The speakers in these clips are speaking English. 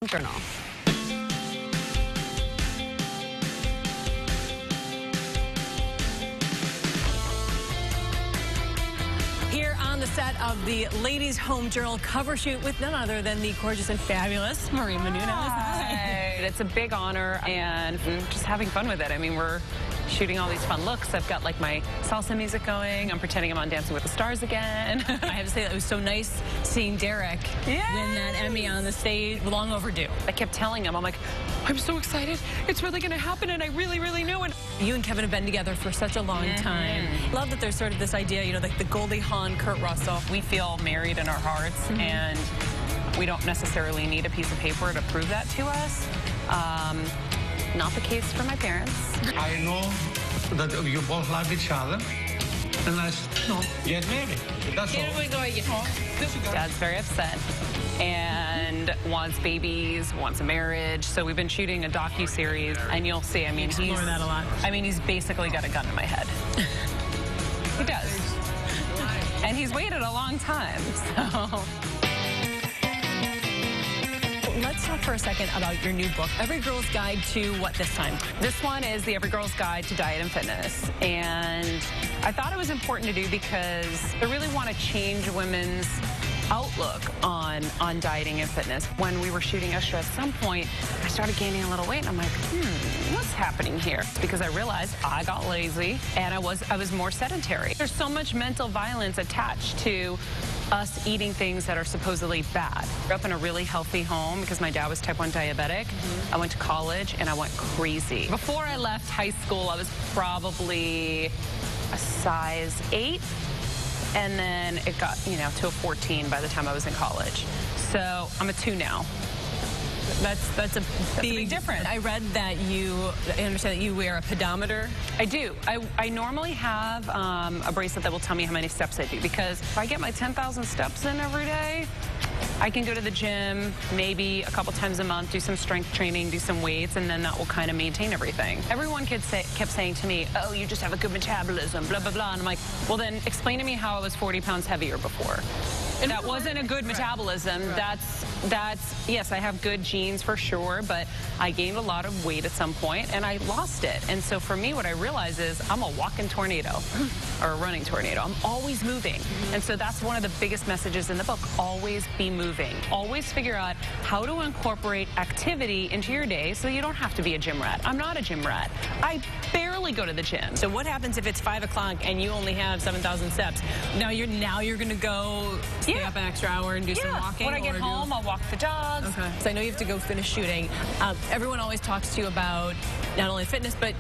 Journal. Here on the set of the Ladies Home Journal cover shoot with none other than the gorgeous and fabulous Maria Menounos. Hi. It's a big honor and just having fun with it. I mean, we're shooting all these fun looks. I've got like my salsa music going. I'm pretending I'm on Dancing with the Stars again. I have to say that it was so nice seeing Derek win that Emmy on the stage. Long overdue. I kept telling him, I'm like, I'm so excited. It's really going to happen, and I really, really know it. You and Kevin have been together for such a long time. Love that there's sort of this idea, you know, like the Goldie Hawn, Kurt Russell. We feel married in our hearts, and we don't necessarily need a piece of paper to prove that to us. Not the case for my parents. I know that you both love each other, and I said, no, get married. That's all. Dad's very upset and wants babies, wants a marriage. So we've been shooting a docu-series, and you'll see, I mean, Explore that a lot. I mean, he's basically got a gun in my head. He does. And he's waited a long time, so. Let's talk for a second about your new book, Every Girl's Guide to what this time? This one is the Every Girl's Guide to Diet and Fitness. And I thought it was important to do because I really want to change women's outlook on dieting and fitness. When we were shooting extra, at some point, I started gaining a little weight, and I'm like, what's happening here? It's because I realized I got lazy, and I was more sedentary. There's so much mental violence attached to us eating things that are supposedly bad. I grew up in a really healthy home because my dad was type 1 diabetic. I went to college, and I went crazy. Before I left high school, I was probably a size 8. And then it got, you know, to a 14 by the time I was in college. So I'm a 2 now. That's a big difference. I read that I understand that you wear a pedometer. I do. I normally have a bracelet that will tell me how many steps I do, because if I get my 10,000 steps in every day, I can go to the gym maybe a couple times a month, do some strength training, do some weights, and then that will kind of maintain everything. Everyone kept saying to me, oh, you just have a good metabolism, blah, blah, blah. And I'm like, well, then explain to me how I was 40 pounds heavier before. And that wasn't a good metabolism. That's yes, I have good genes for sure, but I gained a lot of weight at some point, and I lost it. And so for me, what I realize is I'm a walking tornado, or a running tornado. I'm always moving. And so that's one of the biggest messages in the book. Always be moving. Always figure out how to incorporate activity into your day so you don't have to be a gym rat. I'm not a gym rat. I barely go to the gym. So what happens if it's 5 o'clock and you only have 7,000 steps? Now you're going to go stay up an extra hour and do some walking? When I get home, I'll walk the dogs. Okay. So I know you have to go finish shooting. Everyone always talks to you about not only fitness, but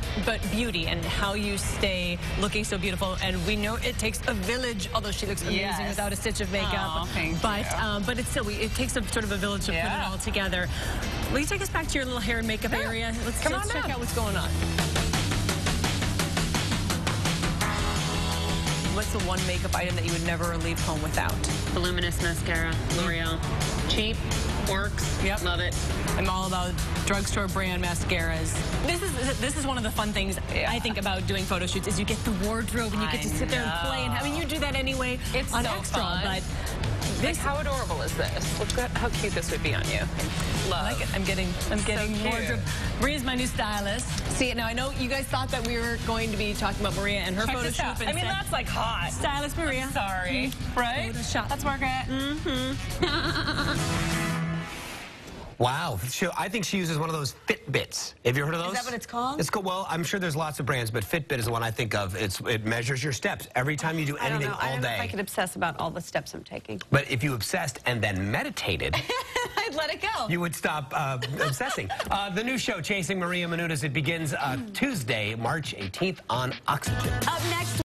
beauty and how you stay looking so beautiful. And we know it takes a village, although she looks amazing without a stitch of makeup. Oh, but it's still, it takes a sort of a village to put it all together. Will you take us back to your little hair and makeup area? Let's check out what's going on. What's the one makeup item that you would never leave home without? Voluminous mascara, L'Oreal. Cheap, works, love it. I'm all about drugstore brand mascaras. This is one of the fun things I think about doing photo shoots is you get the wardrobe and you get to sit there and play. And I mean, you do that anyway It's on so Extra, fun. but Like, how adorable is this? Look at how cute this would be on you. Love. I like it. I'm getting so wardrobe. Maria's my new stylist. See, now I know you guys thought that we were going to be talking about Maria and her photo shoot. I mean, that's like hot. Stylist Maria. I'm sorry. Right? Photoshop. That's Margaret. Wow. I think she uses one of those Fitbits. Have you heard of those? Is that what it's called? It's called, well, I'm sure there's lots of brands, but Fitbit is the one I think of. It measures your steps every time you do anything all day. I don't know if I could obsess about all the steps I'm taking. But if you obsessed and then meditated, I'd let it go. You would stop obsessing. The new show, Chasing Maria Menounos, it begins Tuesday, March 18th on Oxygen. Up next.